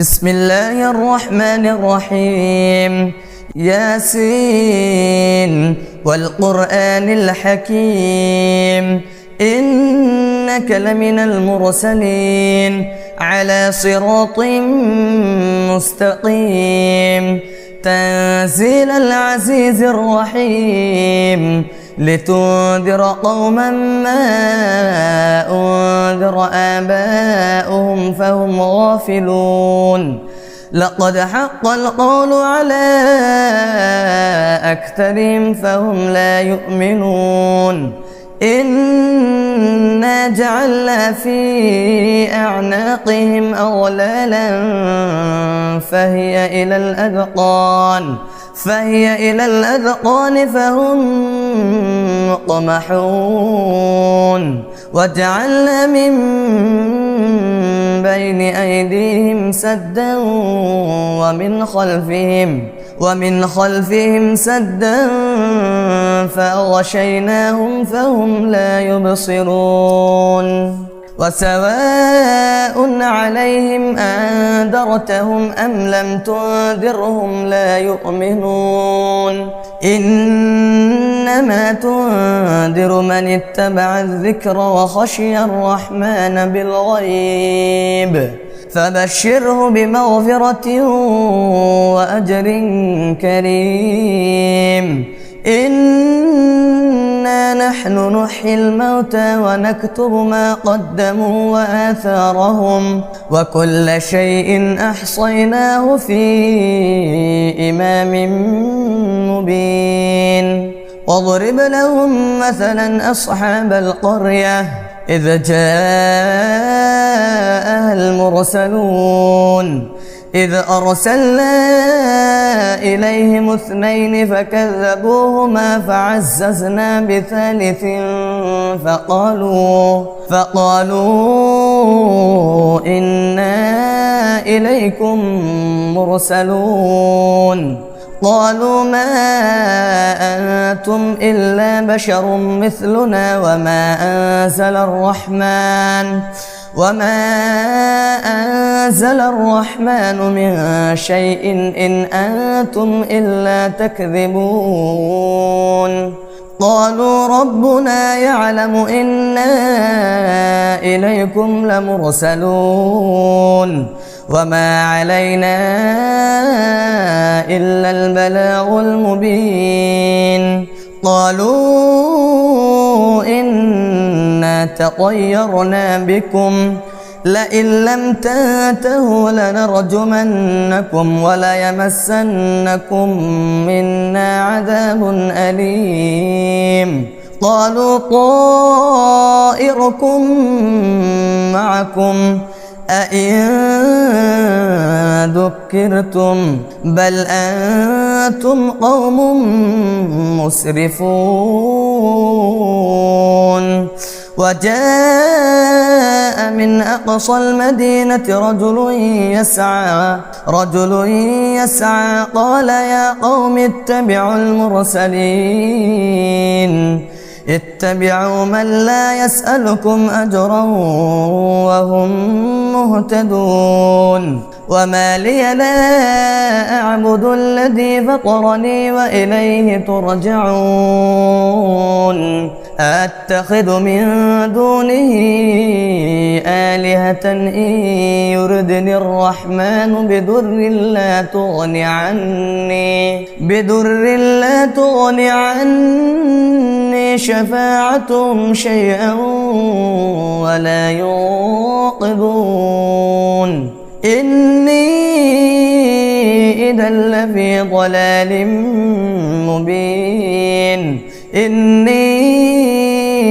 بسم الله الرحمن الرحيم. ياسين والقرآن الحكيم إنك لمن المرسلين على صراط مستقيم تنزيل العزيز الرحيم لتنذر قوما ما أنذر آباؤهم فهم غافلون. لقد حق القول على أكثرهم فهم لا يؤمنون. إنا جعلنا في أعناقهم أغلالا فهي إلى الأذقان فهم مقمحون. وجعلنا من بين أيديهم سدا ومن خلفهم سدا فأغشيناهم فهم لا يبصرون. وسواء عليهم أنذرتهم أم لم تنذرهم لا يؤمنون. إنما تنذر من اتبع الذكر وخشي الرحمن بالغيب فبشره بمغفرة وأجر كريم. إنا نحن نحيي الموتى ونكتب ما قدموا وآثارهم وكل شيء أحصيناه في إمام مبين. واضرب لهم مثلا أصحاب القرية إذ جاءها المرسلون إذ أرسلنا إليهم 2 فكذبوهما فعززنا بثالث فقالوا إنا إليكم مرسلون. قالوا ما أنتم إلا بشر مثلنا وما أنزل الرحمن من شيء إن أنتم إلا تكذبون. قالوا ربنا يعلم إنا إليكم لمرسلون وما علينا إلا البلاغ المبين. قالوا إنا تطيرنا بكم لئن لم تنتهوا لنرجمنكم وليمسنكم منا عذاب أليم. قالوا طائركم معكم أئن ذكرتم بل أنتم قوم مسرفون. وجاء من أقصى المدينة رجل يسعى قال يا قوم اتبعوا المرسلين اتبعوا من لا يسألكم أجرا وهم مهتدون. وما لي لا أعبد الذي فطرني وإليه ترجعون. أتخذ من دونه آلهة إن يردني الرحمن بضر لا تغن عني شفاعتهم شيئا ولا ينقذون. إني إذا لفي ضلال مبين. إني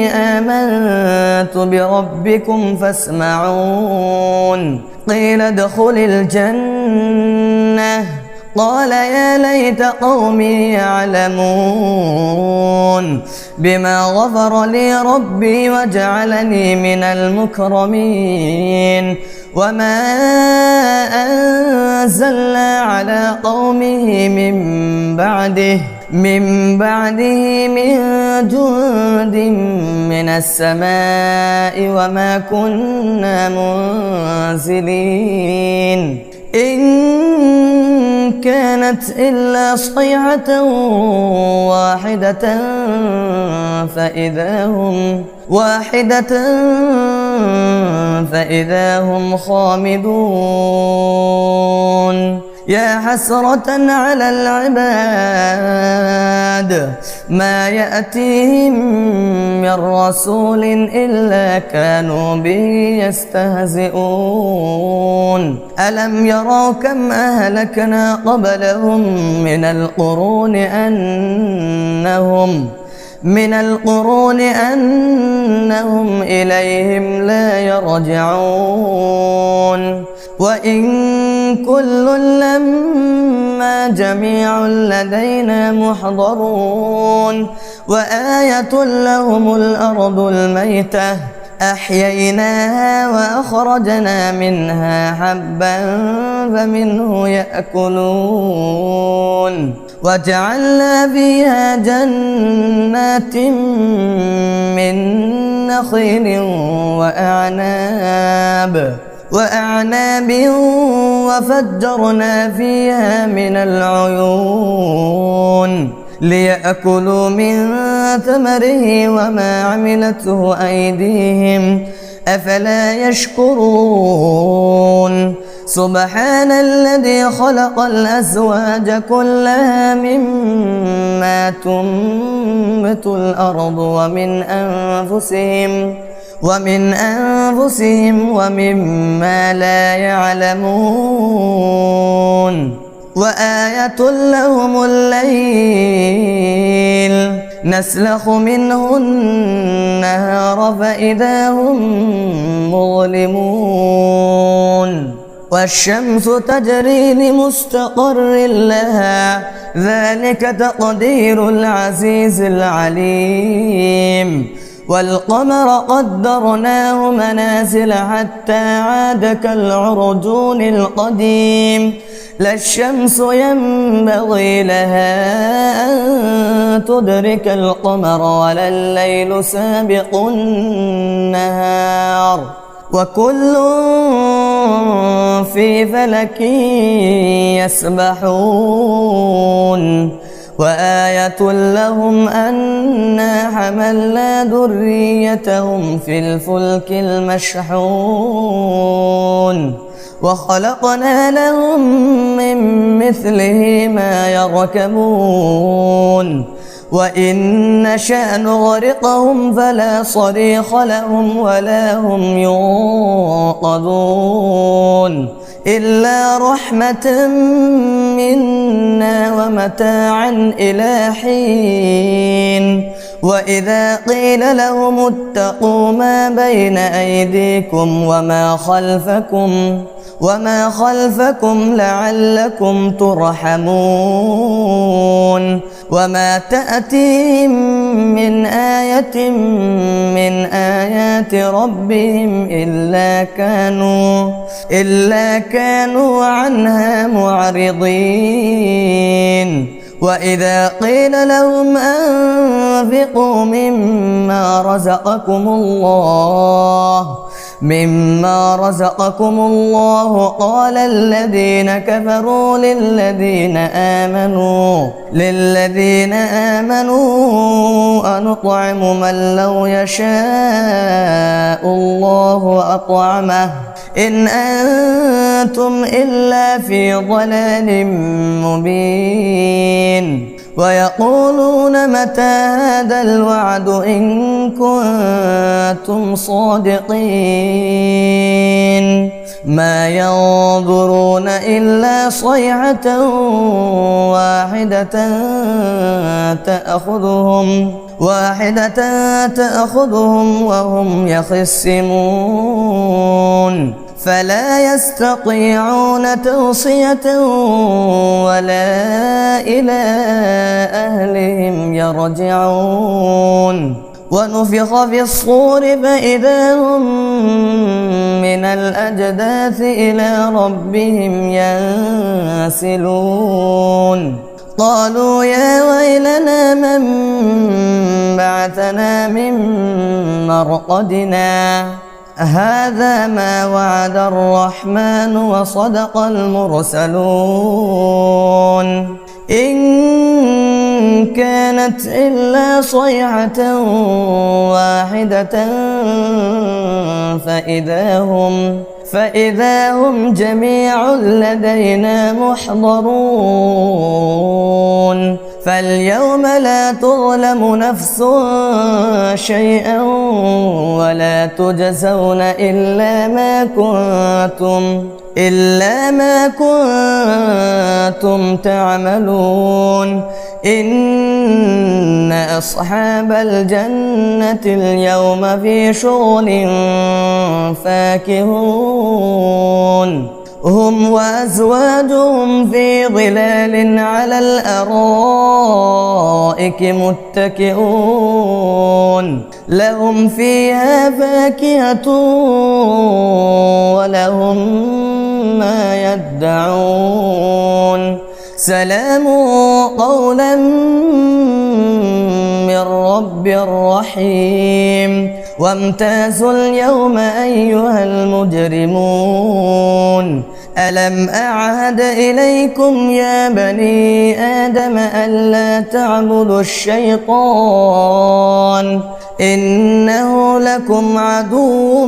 آمنت بربكم فاسمعون. قيل ادخل الجنة قال يا ليت قومي يعلمون بما غفر لي ربي وجعلني من المكرمين. وما أنزلنا على قومه من بعده من جند من السماء وما كنا منزلين إن كانت إلا صيحة واحدة فإذا هم خامدون يا حسرة على العباد ما يأتيهم من رسول إلا كانوا به يستهزئون ألم يروا كم أهلكنا قبلهم من القرون أنهم إليهم لا يرجعون وإن كل لما جميع لدينا محضرون وآية لهم الأرض الميتة أحييناها وأخرجنا منها حبا فمنه يأكلون وجعلنا فيها جنات من نخيل وأعناب وفجرنا فيها من العيون ليأكلوا من ثمره وما عملته أيديهم أفلا يشكرون سبحان الذي خلق الأزواج كلها مما تنبت الأرض ومن أنفسهم ومما لا يعلمون وآية لهم الليل نسلخ منه النهار فإذا هم مظلمون والشمس تجري لمستقر لها ذلك تقدير العزيز العليم والقمر قدرناه منازل حتى عاد كالعرجون القديم لا الشمس ينبغي لها أن تدرك القمر ولا الليل سابق النهار وكل في فلك يسبحون وآية لهم أنا حملنا ذريتهم في الفلك المشحون وخلقنا لهم من مثله ما يركبون وإن نشأ نغرقهم فلا صريخ لهم ولا هم ينقذون إلا رحمة منا ومتاعا إلى حين وإذا قيل لهم اتقوا ما بين أيديكم وما خلفكم لعلكم ترحمون وما تأتيهم من آية من آيات ربهم إلا كانوا عنها معرضين وإذا قيل لهم أنفقوا مما رزقكم الله قال الذين كفروا للذين آمنوا أنطعم من لو يشاء الله أطعمه إن أنتم إلا في ضلال مبين ويقولون متى هذا الوعد إن كنتم صادقين ما ينظرون إلا صيحة واحدة تأخذهم وهم يخصمون فلا يستطيعون توصية ولا إلى أهلهم يرجعون ونفخ في الصور فإذا هم من الأجداث إلى ربهم ينسلون قالوا يا ويلنا من بعثنا من مرقدنا هذا ما وعد الرحمن وصدق المرسلون إن كانت إلا صيحة واحدة فإذا هم جميع لدينا محضرون فاليوم لا تظلم نفس شيئا ولا تجزون إلا ما كنتم تعملون إن أصحاب الجنة اليوم في شغل فاكهون هم وأزواجهم في ظلال على الأرائك متكئون لهم فيها فاكهة ولهم ما يدعون سلام قولا من رب رحيم وامتازوا اليوم أيها المجرمون ألم أعهد إليكم يا بني آدم ألا تعبدوا الشيطان إنه لكم عدو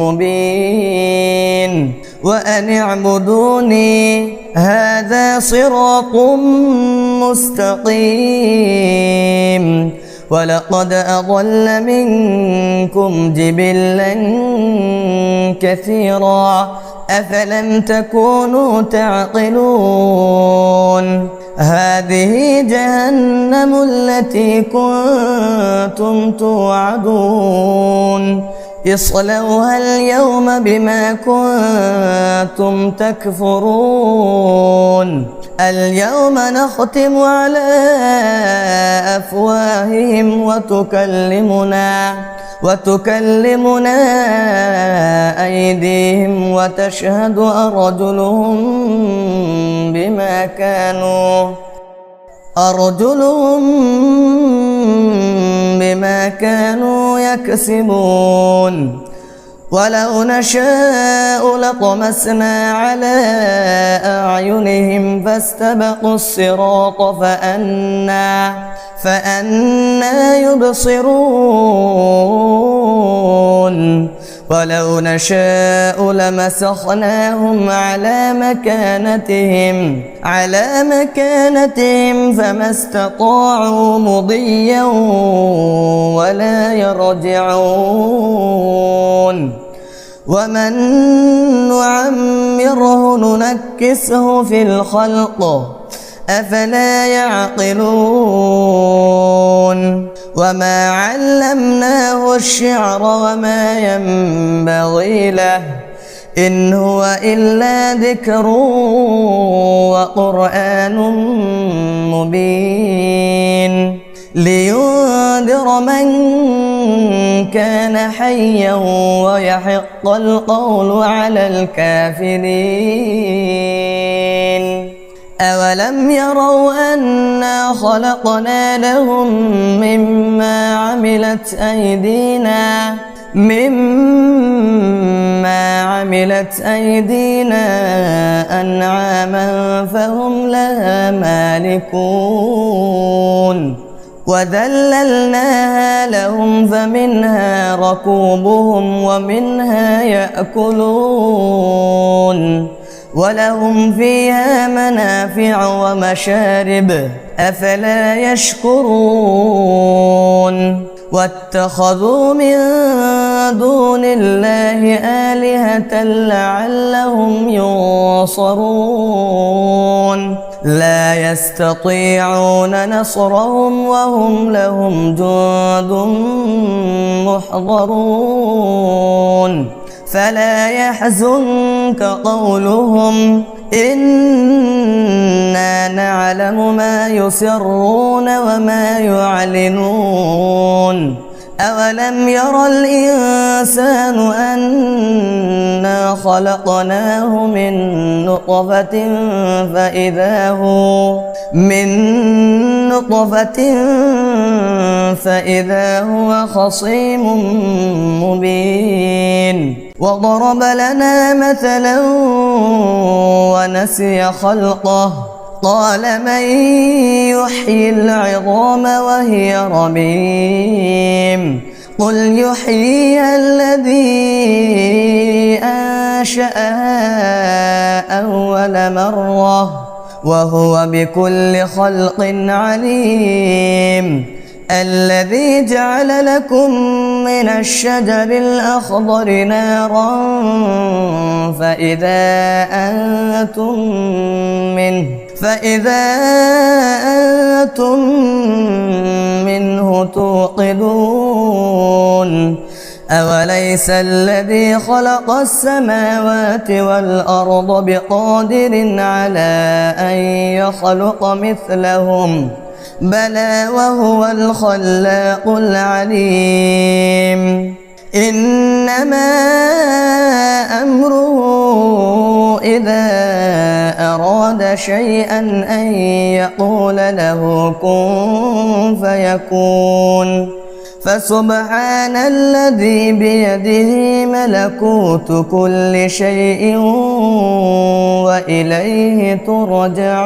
مبين وأن اعبدوني هذا صراط مستقيم ولقد أضل منكم جبلا كثيرا أفلم تكونوا تعقلون هذه جهنم التي كنتم توعدون اصلوها اليوم بما كنتم تكفرون اليوم نختم على أفواههم وتكلمنا أيديهم وتشهد أرجلهم بما كانوا يكسبون ولو نشاء لطمسنا على أعينهم فاستبقوا الصراط فأنى يبصرون ولو نشاء لمسخناهم على مكانتهم فما استطاعوا مضيا ولا يرجعون ومن نعمره ننكسه في الخلق أفلا يعقلون وما علمناه الشعر وما ينبغي له إن هو إلا ذكر وقرآن مبين لينذر من كان حيا ويحق القول على الكافرين أولم يروا أنا خلقنا لهم مما عملت أيدينا أنعاما فهم لها مالكون وذللناها لهم فمنها ركوبهم ومنها يأكلون ولهم فيها منافع ومشارب أفلا يشكرون واتخذوا من دون الله آلهة لعلهم ينصرون لا يستطيعون نصرهم وهم لهم جند محضرون فلا يحزنك قولهم إنا نعلم ما يسرون وما يعلنون أولم ير الإنسان أنا خلقناه من نطفة فإذا هو خصيم مبين. وضرب لنا مثلا ونسي خلقه قال من يحيي العظام وهي رميم قل يحييها الذي أنشأها أول مرة وهو بكل خلق عليم. الذي جعل لكم من الشجر الأخضر نارا فإذا أنتم منه توقدون. أوليس الذي خلق السماوات والأرض بقادر على أن يخلق مثلهم بلى وهو الخلاق العليم. إنما أمره إذا أراد شيئا أن يقول له كن فيكون. فسبحان الذي بيده ملكوت كل شيء وإليه ترجعون.